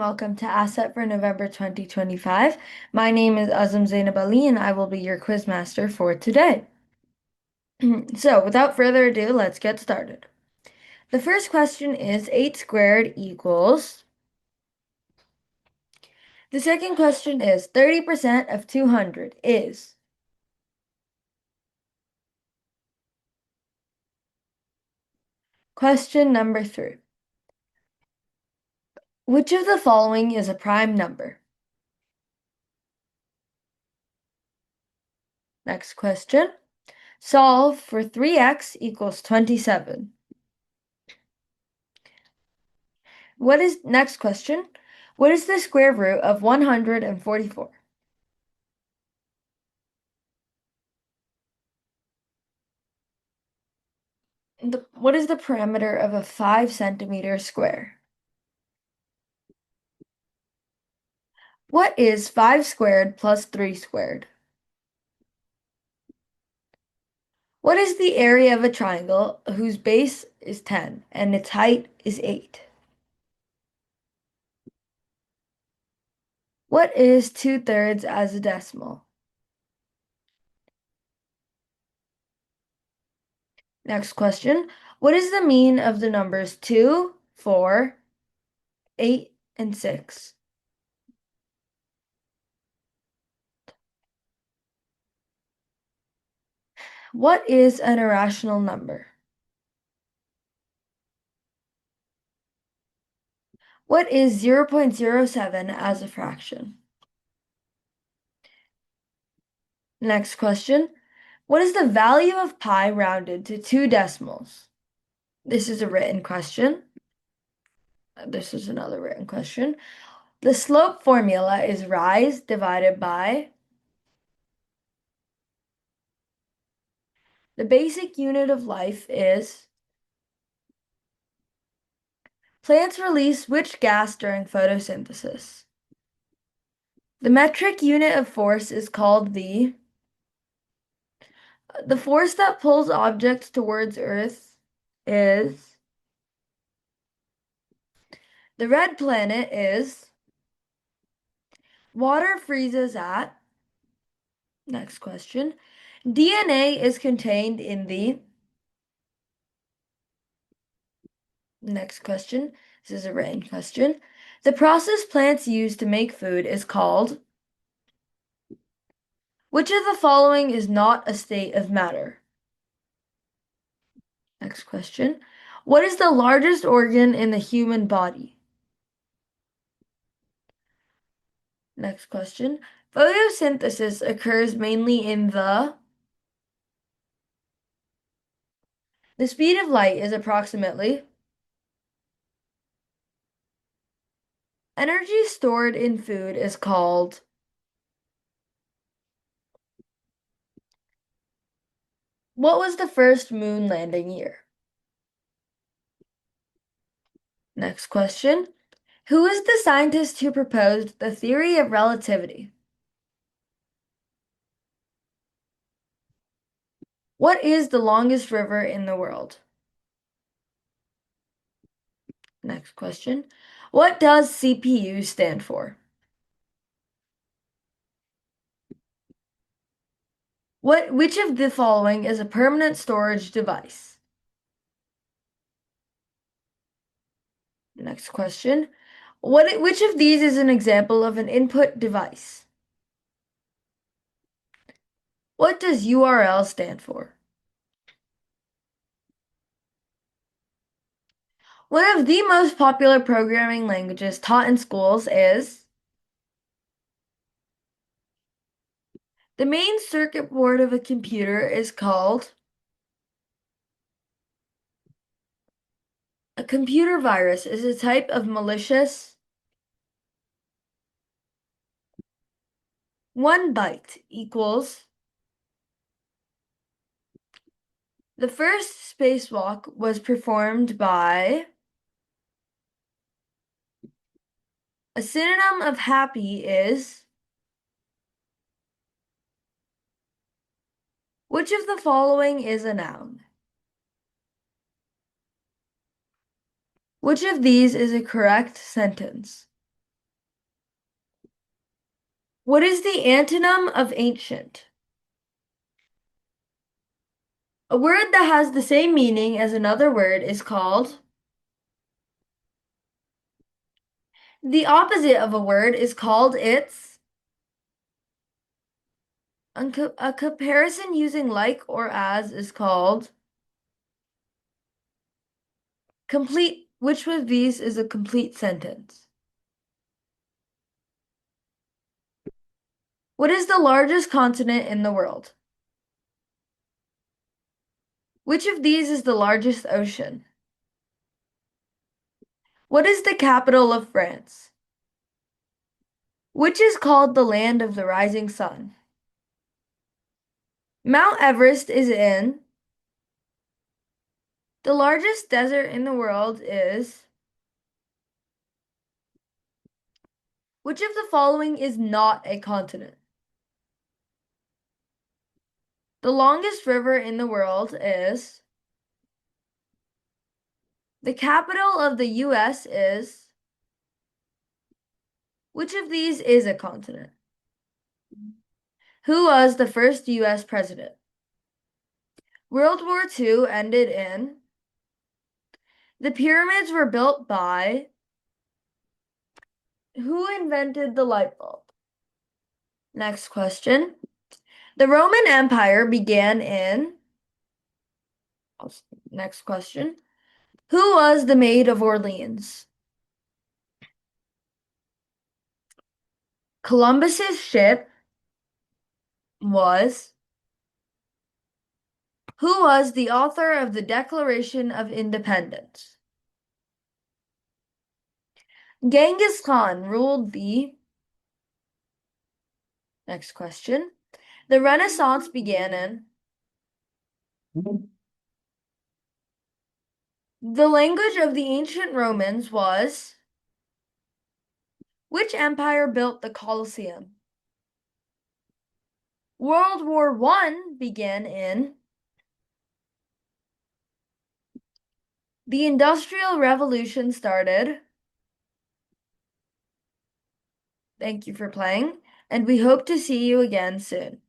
welcome to Asset for November 2025. My name is Azam Zainab Ali, and I will be your quiz master for today. So, without further ado, let's get started. The first question is 8 squared equals. The second question is 30% of 200 is. Question number 3. Which of the following is a prime number? Next question. Solve for 3x equals 27. Next question? What is the square root of 144? What is the perimeter of a 5 centimeter square? What is 5 squared plus 3 squared? What is the area of a triangle whose base is 10 and its height is 8? What is 2/3 as a decimal? Next question. What is the mean of the numbers 2, 4, 8, and 6? What is an irrational number? What is 0.07 as a fraction? Next question. What is the value of pi rounded to 2 decimals? This is a written question. This is another written question. The slope formula is rise divided by. The basic unit of life is. Plants release which gas during photosynthesis? The metric unit of force is called the force that pulls objects towards Earth is. The red planet is. Water freezes at. Next question. DNA is contained in the. Next question. This is a written question. The process plants use to make food is called. Which of the following is not a state of matter? Next question. What is the largest organ in the human body? Next question. Photosynthesis occurs mainly in the. The speed of light is approximately. Energy stored in food is called. What was the first moon landing year? Next question. Who is the scientist who proposed the theory of relativity? What is the longest river in the world? Next question. What does CPU stand for? Which of the following is a permanent storage device? Next question. Which of these is an example of an input device? What does URL stand for? One of the most popular programming languages taught in schools is. The main circuit board of a computer is called. A computer virus is a type of malicious. 1 byte equals. The first spacewalk was performed by. A synonym of happy is. Which of the following is a noun? Which of these is a correct sentence? What is the antonym of ancient? A word that has the same meaning as another word is called. The opposite of a word is called its. A comparison using like or as is called. Complete. Which of these is a complete sentence? What is the largest continent in the world? Which of these is the largest ocean? What is the capital of France? Which is called the land of the rising sun? Mount Everest is in. The largest desert in the world is. Which of the following is not a continent? The longest river in the world is. The capital of the US is. Which of these is a continent? Who was the first US president? World War II ended in. The pyramids were built by. Who invented the light bulb? Next question. The Roman Empire began in. Next question. Who was the Maid of Orleans? Columbus's ship was. Who was the author of the Declaration of Independence? Genghis Khan ruled the. Next question. The Renaissance began in. The language of the ancient Romans was. Which empire built the Colosseum? World War I began in. The Industrial Revolution started. Thank you for playing, and we hope to see you again soon.